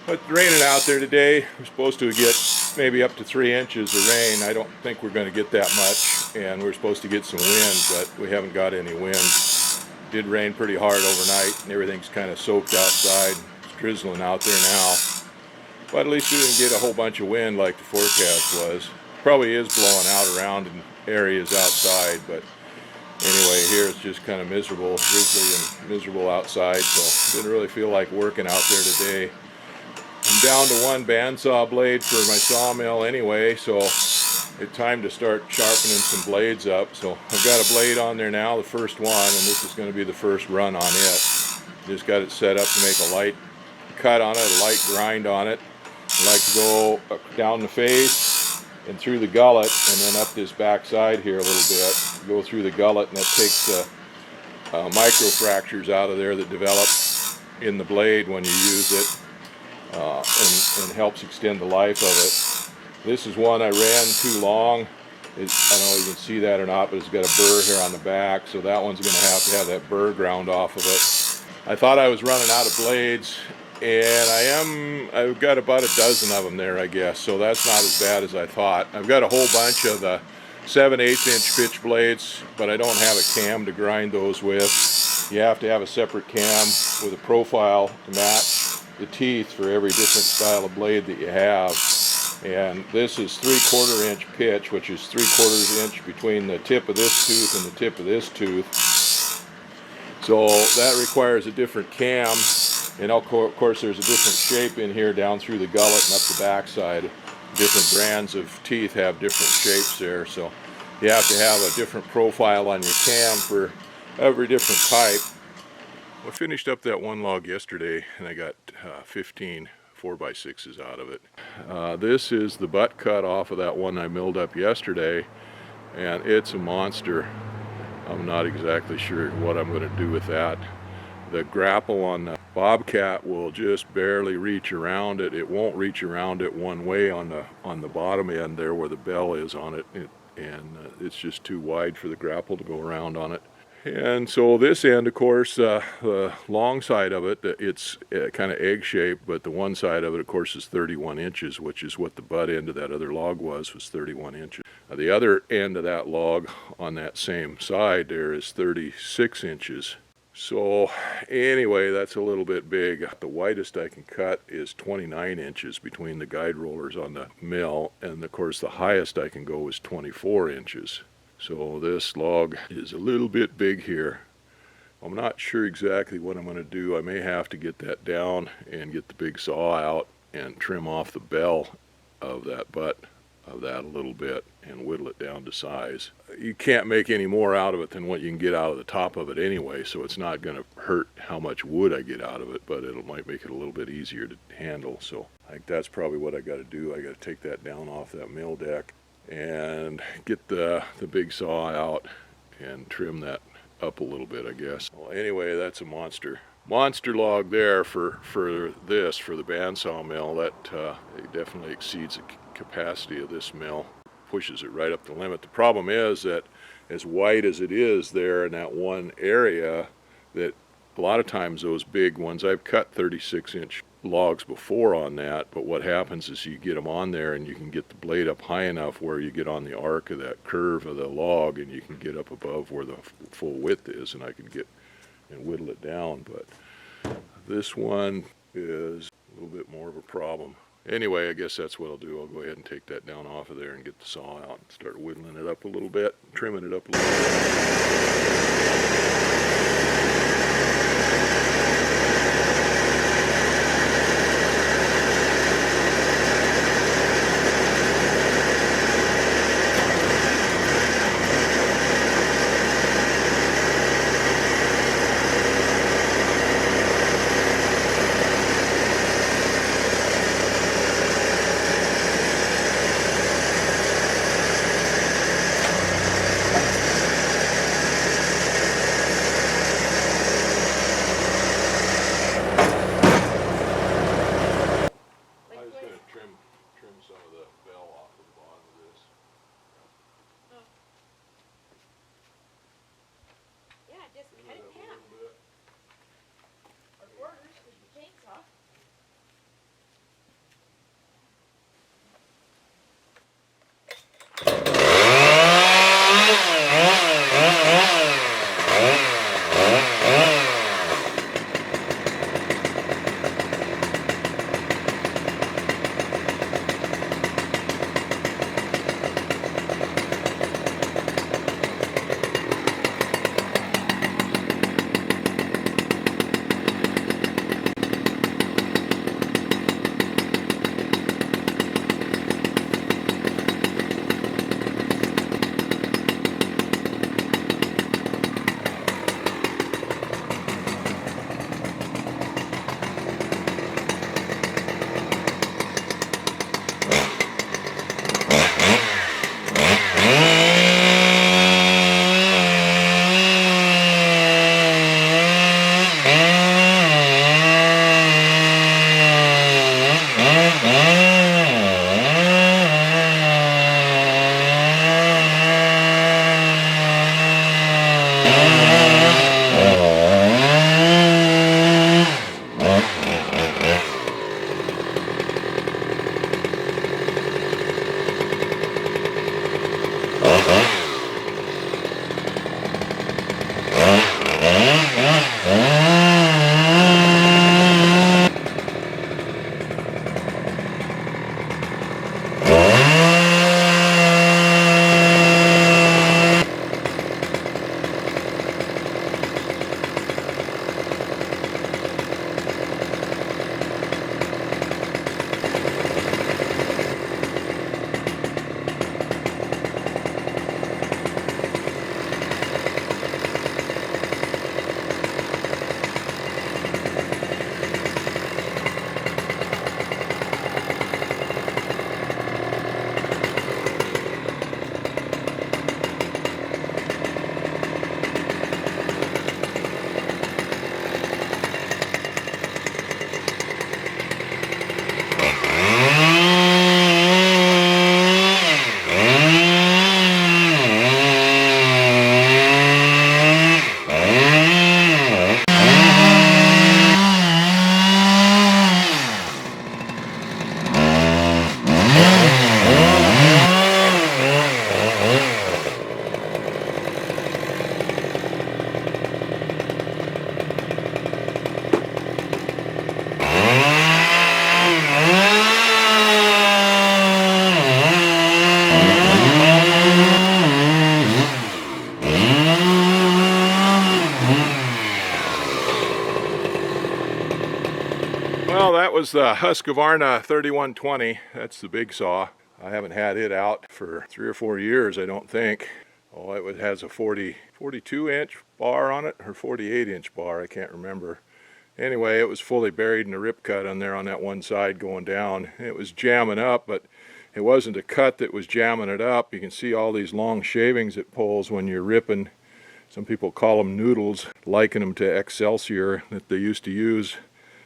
But it's raining out there today. We're supposed to get maybe up to 3 inches of rain. I don't think we're going to get that much, and we're supposed to get some wind, but we haven't got any wind. It did rain pretty hard overnight, and everything's kind of soaked outside. It's drizzling out there now. But at least we didn't get a whole bunch of wind like the forecast was. Probably is blowing out around in areas outside, but anyway, here it's just kind of miserable, drizzly and miserable outside, so didn't really feel like working out there today. I'm down to one bandsaw blade for my sawmill anyway, so it's time to start sharpening some blades up. So I've got a blade on there now, the first one, and this is going to be the first run on it. Just got it set up to make a light cut on it, a light grind on it. I like to go down the face and through the gullet, and then up this back side here a little bit. Go through the gullet, and that takes the micro fractures out of there that develop in the blade when you use it. And helps extend the life of it. This is one I ran too long. I don't know if you can see that or not, but it's got a burr here on the back, so that one's going to have that burr ground off of it. I thought I was running out of blades, and I've got about a dozen of them there, I guess, so that's not as bad as I thought. I've got a whole bunch of the 7/8 inch pitch blades, but I don't have a cam to grind those with. You have to have a separate cam with a profile to match the teeth for every different style of blade that you have. And this is 3/4 inch pitch, which is 3/4 inch between the tip of this tooth and the tip of this tooth. So that requires a different cam, and of course there's a different shape in here down through the gullet and up the backside. Different brands of teeth have different shapes there, so you have to have a different profile on your cam for every different type. I finished up that one log yesterday, and I got 15 4x6s out of it. This is the butt cut off of that one I milled up yesterday, and it's a monster. I'm not exactly sure what I'm going to do with that. The grapple on the Bobcat will just barely reach around it. It won't reach around it one way on the bottom end there where the bell is on it, and it's just too wide for the grapple to go around on it. And so this end, of course, the long side of it, it's kind of egg-shaped, but the one side of it, of course, is 31 inches, which is what the butt end of that other log was 31 inches. The other end of that log on that same side there is 36 inches. So anyway, that's a little bit big. The widest I can cut is 29 inches between the guide rollers on the mill, and of course the highest I can go is 24 inches. So this log is a little bit big here. I'm not sure exactly what I'm going to do. I may have to get that down and get the big saw out and trim off the bell of that butt of that a little bit and whittle it down to size. You can't make any more out of it than what you can get out of the top of it anyway, so it's not going to hurt how much wood I get out of it, but it might make it a little bit easier to handle. So I think that's probably what I got to do. I got to take that down off that mill deck and get the big saw out and trim that up a little bit, I guess. Well, anyway, that's a monster log there for the bandsaw mill. That it definitely exceeds the capacity of this mill, pushes it right up the limit. The problem is that as wide as it is there in that one area, that a lot of times those big ones, I've cut 36-inch logs before on that, but what happens is you get them on there and you can get the blade up high enough where you get on the arc of that curve of the log and you can get up above where the full width is, and I can get and whittle it down. But this one is a little bit more of a problem. Anyway, I guess that's what I'll do. I'll go ahead and take that down off of there and get the saw out and start whittling it up a little bit, trimming it up a little bit. was the Husqvarna 3120. That's the big saw. I haven't had it out for 3 or 4 years, I don't think. Oh, it has a 42-inch bar on it, or 48-inch bar, I can't remember. Anyway, it was fully buried in a rip cut on there on that one side going down. It was jamming up, but it wasn't a cut that was jamming it up. You can see all these long shavings it pulls when you're ripping. Some people call them noodles, liken them to Excelsior that they used to use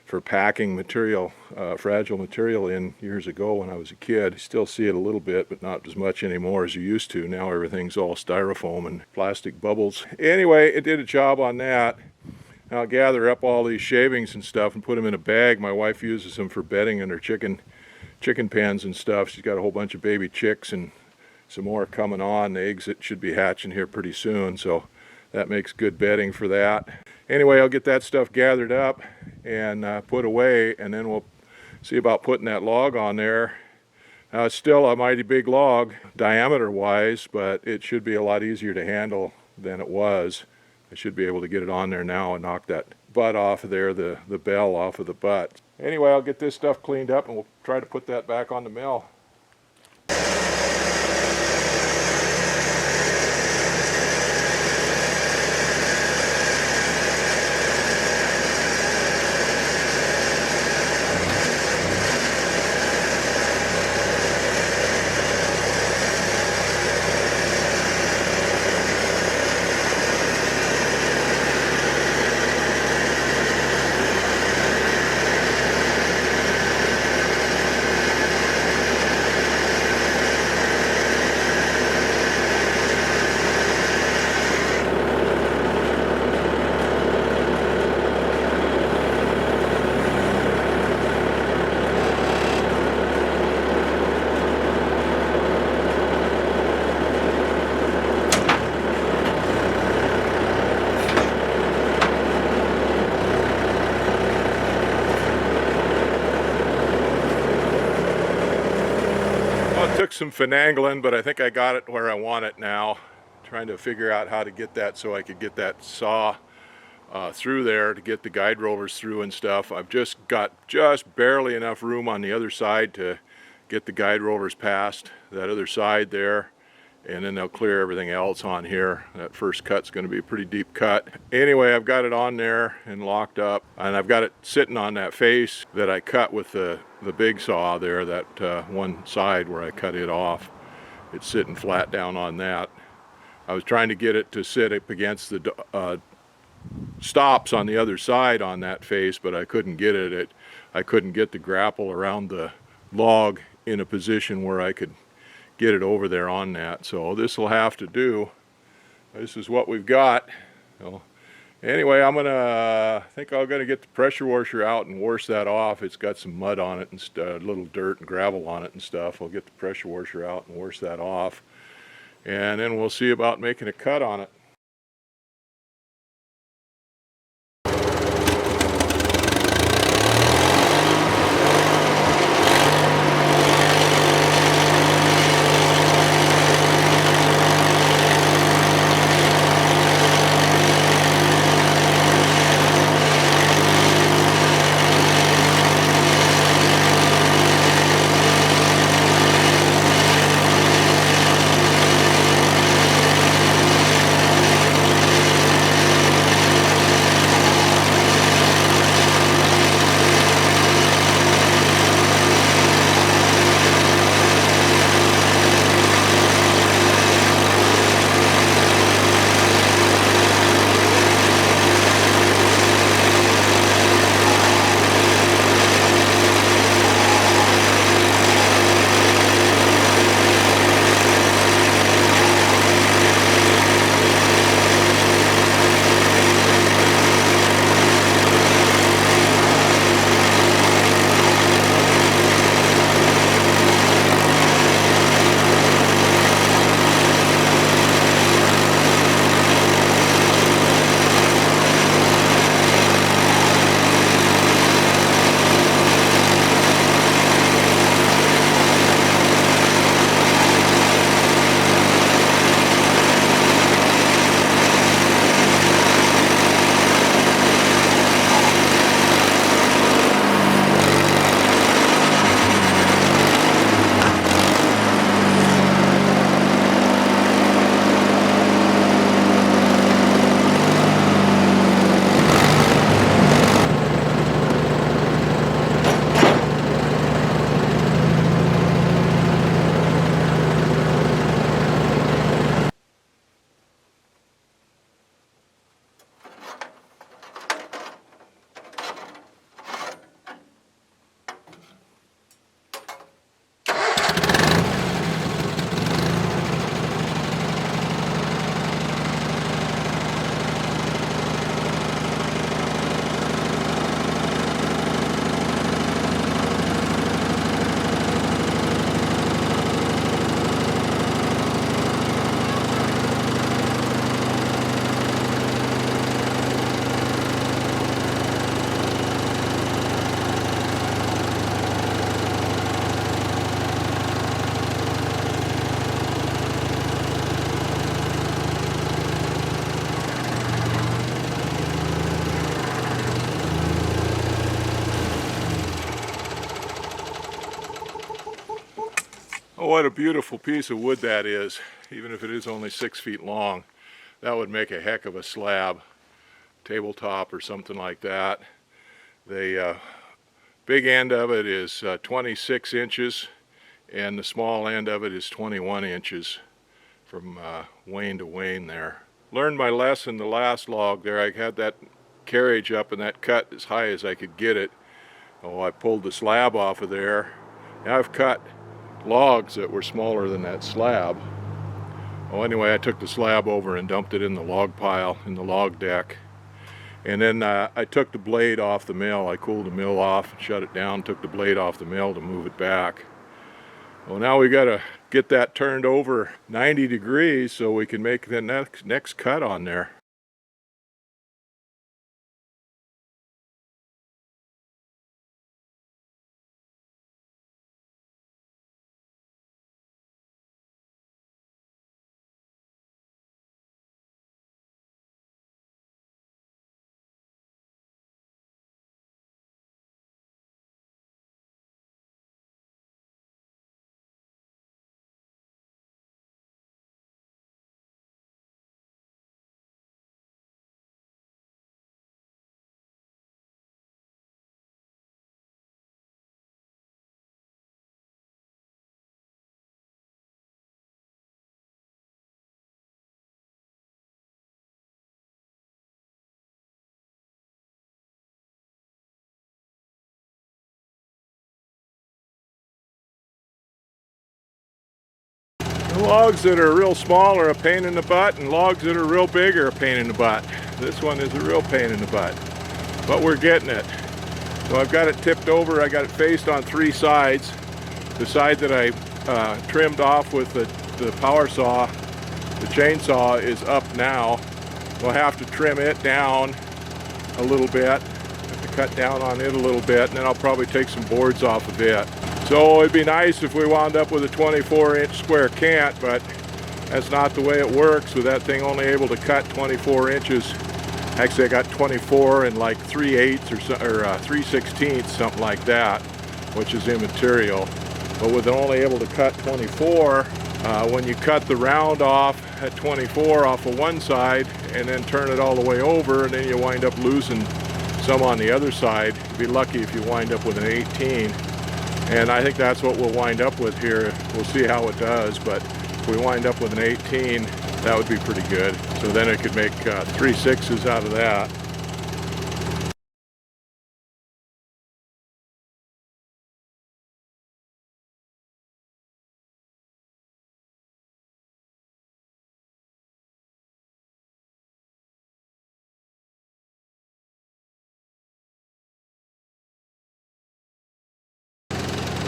for packing material, fragile material in years ago when I was a kid. You still see it a little bit, but not as much anymore as you used to. Now everything's all styrofoam and plastic bubbles. Anyway, it did a job on that. I'll gather up all these shavings and stuff and put them in a bag. My wife uses them for bedding in her chicken pens and stuff. She's got a whole bunch of baby chicks and some more coming on. The eggs that should be hatching here pretty soon, so that makes good bedding for that. Anyway, I'll get that stuff gathered up and put away, and then we'll see about putting that log on there. Now, it's still a mighty big log diameter wise, but it should be a lot easier to handle than it was. I should be able to get it on there now and knock that butt off of there, the bell off of the butt. Anyway, I'll get this stuff cleaned up and we'll try to put that back on the mill. Took some finagling, but I think I got it where I want it now. Trying to figure out how to get that so I could get that saw through there to get the guide rollers through and stuff. I've just got barely enough room on the other side to get the guide rollers past that other side there, and then they'll clear everything else on here. That first cut's going to be a pretty deep cut. Anyway, I've got it on there and locked up, and I've got it sitting on that face that I cut with the big saw there, that one side where I cut it off. It's sitting flat down on that. I was trying to get it to sit up against the stops on the other side on that face, but I couldn't get it. I couldn't get the grapple around the log in a position where I could get it over there on that. So this will have to do. This is what we've got. So anyway, I think I'm gonna get the pressure washer out and wash that off. It's got some mud on it and little dirt and gravel on it and stuff. I'll get the pressure washer out and wash that off, and then we'll see about making a cut on it. Oh, what a beautiful piece of wood that is. Even if it is only 6 feet long, that would make a heck of a slab, tabletop or something like that. The big end of it is 26 inches and the small end of it is 21 inches from wane to wane there. Learned my lesson the last log there. I had that carriage up and that cut as high as I could get it. Oh, I pulled the slab off of there. Now I've cut logs that were smaller than that slab. Well, anyway, I took the slab over and dumped it in the log pile in the log deck. And then I took the blade off the mill. I cooled the mill off, shut it down, took the blade off the mill to move it back. Well, now we got to get that turned over 90 degrees so we can make the next cut on there. Logs that are real small are a pain in the butt, and logs that are real big are a pain in the butt. This one is a real pain in the butt, but we're getting it. So I've got it tipped over. I got it faced on 3 sides. The side that I trimmed off with the power saw, the chainsaw, is up now. We'll have to trim it down a little bit. Have to cut down on it a little bit, and then I'll probably take some boards off of it. So it'd be nice if we wound up with a 24-inch square cant, but that's not the way it works with that thing only able to cut 24 inches. Actually, I got 24 and like 3/8 or 3/16, something like that, which is immaterial. But with it only able to cut 24, when you cut the round off at 24 off of one side and then turn it all the way over, and then you wind up losing some on the other side. You'd be lucky if you wind up with an 18. And I think that's what we'll wind up with here. We'll see how it does, but if we wind up with an 18, that would be pretty good. So then I could make 3 6's out of that.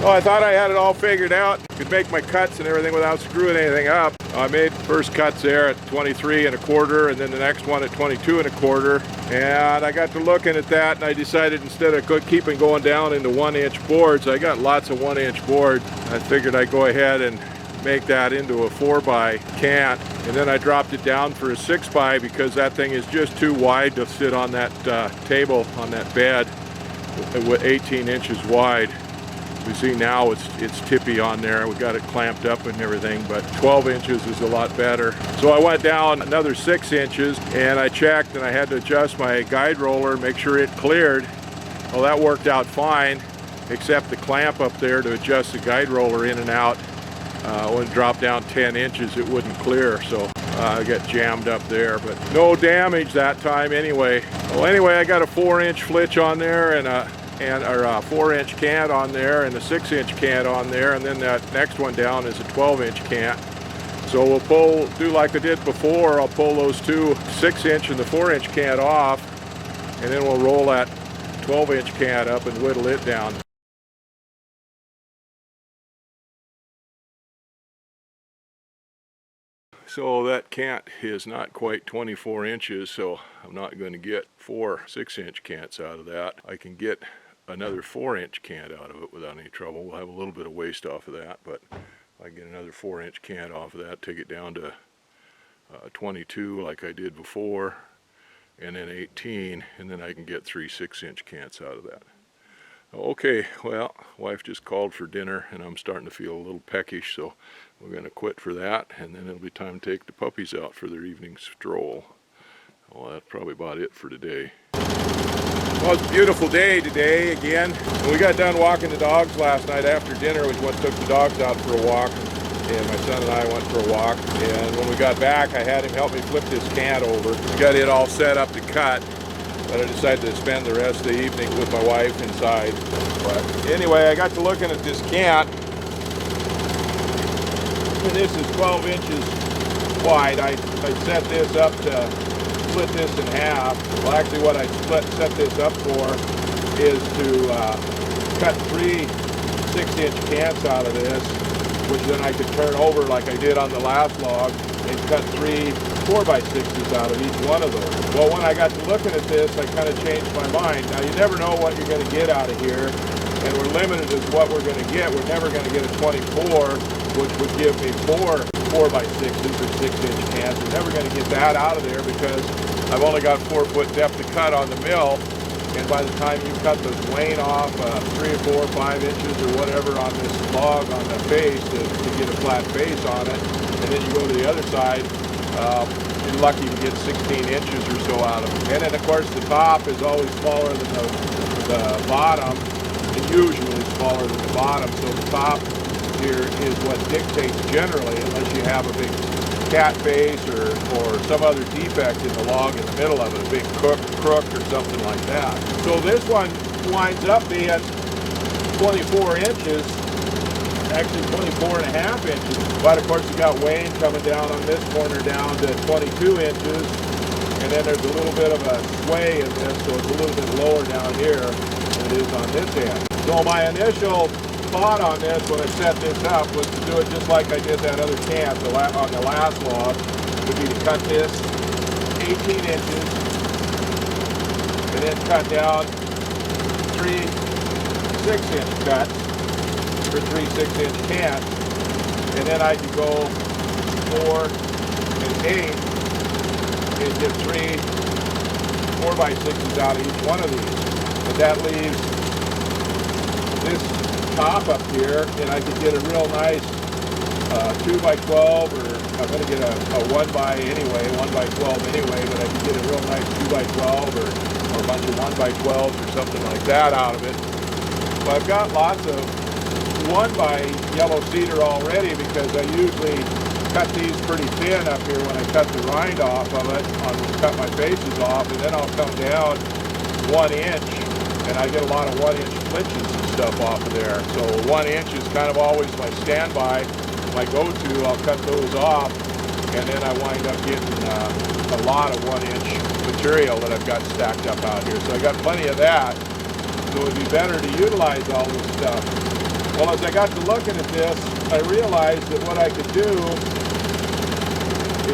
Well, I thought I had it all figured out. Could make my cuts and everything without screwing anything up. I made first cuts there at 23 1/4, and then the next one at 22 1/4. And I got to looking at that, and I decided instead of keeping going down into 1-inch boards, I got lots of 1-inch board. I figured I'd go ahead and make that into a 4x cant, and then I dropped it down for a 6x because that thing is just too wide to sit on that table, on that bed, with 18 inches wide. We see now it's tippy on there. We got it clamped up and everything, but 12 inches is a lot better. So I went down another 6 inches and I checked, and I had to adjust my guide roller, make sure it cleared. Well, that worked out fine, except the clamp up there to adjust the guide roller in and out. When it dropped down 10 inches, it wouldn't clear, so I got jammed up there, but no damage that time anyway. Well, anyway, I got a 4-inch flitch on there and a 4-inch cant on there and a 6-inch cant on there, and then that next one down is a 12-inch cant. So we'll do like I did before. I'll pull those two 6-inch and the 4-inch cant off, and then we'll roll that 12-inch cant up and whittle it down. So that cant is not quite 24 inches, so I'm not going to get 4 6-inch cants out of that. I can get another 4-inch cant out of it without any trouble. We'll have a little bit of waste off of that, but I get another 4-inch cant off of that, take it down to 22 like I did before, and then 18, and then I can get 3 6-inch cants out of that. Okay, well, wife just called for dinner and I'm starting to feel a little peckish, so we're going to quit for that, and then it'll be time to take the puppies out for their evening stroll. Well, that's probably about it for today. Well, it's a beautiful day today again. When we got done walking the dogs last night after dinner, we took the dogs out for a walk, and my son and I went for a walk. And when we got back, I had him help me flip this cant over. We got it all set up to cut, but I decided to spend the rest of the evening with my wife inside. But anyway, I got to looking at this cant, and this is 12 inches wide. I set this up to split this in half. Well, actually what I set this up for is to cut 3 6-inch cants out of this, which then I could turn over like I did on the last log and cut 3 4x6s out of each one of those. Well, when I got to looking at this, I kind of changed my mind. Now, you never know what you're going to get out of here, and we're limited as what we're going to get. We're never going to get a 24, which would give me 4 4x6s or 6-inch cans. We're never going to get that out of there because I've only got 4-foot depth to cut on the mill, and by the time you cut the wane off 3 or 4 or 5 inches or whatever on this log on the face to get a flat face on it, and then you go to the other side, you're lucky to get 16 inches or so out of it. And then of course the top is always smaller than the bottom, and usually smaller than the bottom, so the top here is what dictates generally, unless you have a big cat face or some other defect in the log in the middle of it, a big crook or something like that. So this one winds up being 24 inches, actually 24 and a half inches. But of course you got wane coming down on this corner down to 22 inches, and then there's a little bit of a sway in this, so it's a little bit lower down here than it is on this end. So my initial thought on this when I set this up was to do it just like I did that other cant on the last log, would be to cut this 18 inches and then cut down 3 6-inch cuts for 3 6-inch cants, and then I could go 4 and 8 and get 3 4x6s out of each one of these. But that leaves this top up here, and I could get a real nice 2x12, or I'm going to get a 1x anyway, 1x12 anyway, but I could get a real nice 2x12 or a bunch of 1x12s or something like that out of it. So I've got lots of 1x yellow cedar already, because I usually cut these pretty thin up here when I cut the rind off of it, cut my faces off, and then I'll come down 1 inch, and I get a lot of 1-inch flinches and stuff off of there. So 1 inch is kind of always my standby, my go-to. I'll cut those off, and then I wind up getting a lot of 1-inch material that I've got stacked up out here. So I got plenty of that, so it would be better to utilize all this stuff. Well, as I got to looking at this, I realized that what I could do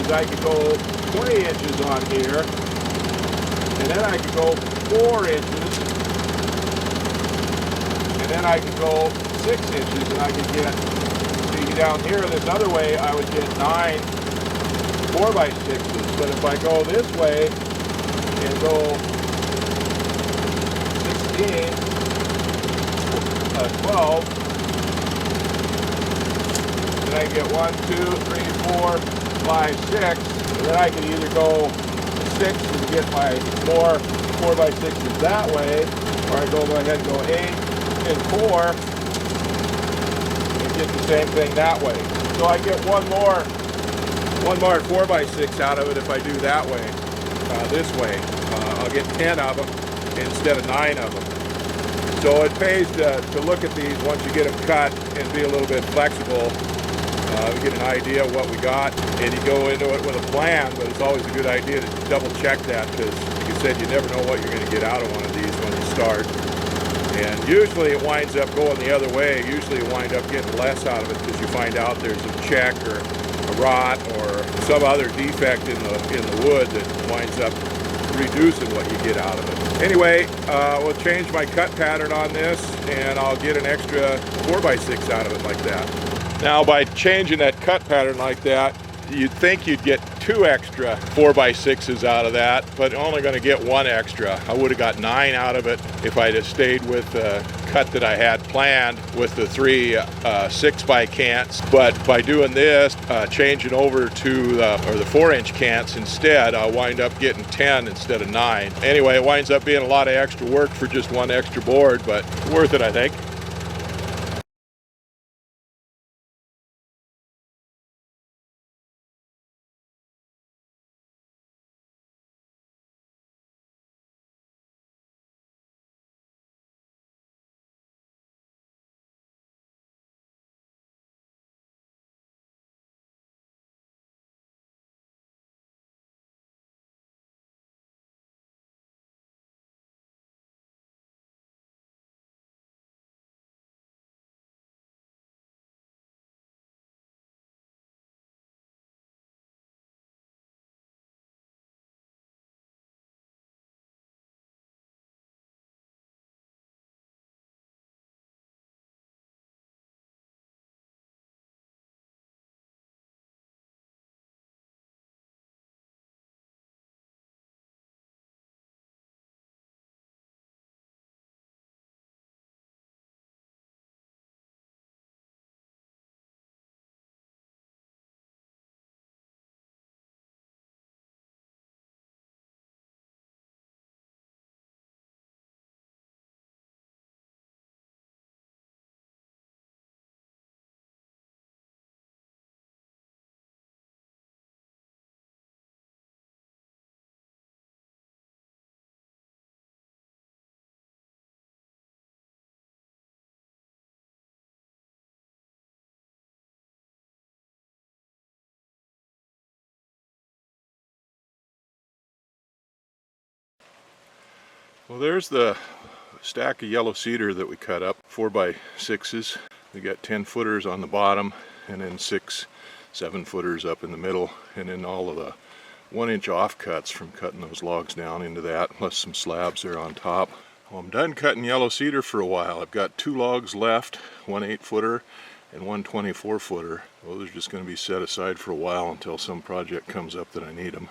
is I could go 20 inches on here, and then I could go 4 inches, and then I could go 6 inches, and I could get, see down here this other way, I would get 9 4x6s. But if I go this way and go 16, 12, then I get 1, 2, 3, 4, 5, 6, and then I can either go 6 and get my 4x6s that way, or I go ahead and go 8 and 4 and get the same thing that way. So I get one more 4x6 out of it if I do that way, this way. I'll get 10 of them instead of 9 of them. So it pays to look at these once you get them cut and be a little bit flexible. We get an idea of what we got, and you go into it with a plan, but it's always a good idea to double check that, because like I said, you never know what you're going to get out of one of these when you start. And usually it winds up going the other way. Usually you wind up getting less out of it because you find out there's a check or a rot or some other defect in the wood that winds up reducing what you get out of it. Anyway, we'll change my cut pattern on this, and I'll get an extra 4x6 out of it like that. Now, by changing that cut pattern like that, You'd think you'd get 2 extra 4x6s out of that, but only going to get 1 extra. I would have got 9 out of it if I'd have stayed with the cut that I had planned with the 3 6x cants. But by doing this, changing over to the 4-inch cants instead, I'll wind up getting 10 instead of 9. Anyway, it winds up being a lot of extra work for just 1 extra board, but worth it, I think. Well, there's the stack of yellow cedar that we cut up, 4x6s. We got 10 footers on the bottom, and then 6 7-footers up in the middle, and then all of the 1-inch offcuts from cutting those logs down into that, plus some slabs there on top. Well, I'm done cutting yellow cedar for a while. I've got 2 logs left, 1 8-footer and 1 24-footer. Those are just going to be set aside for a while until some project comes up that I need them.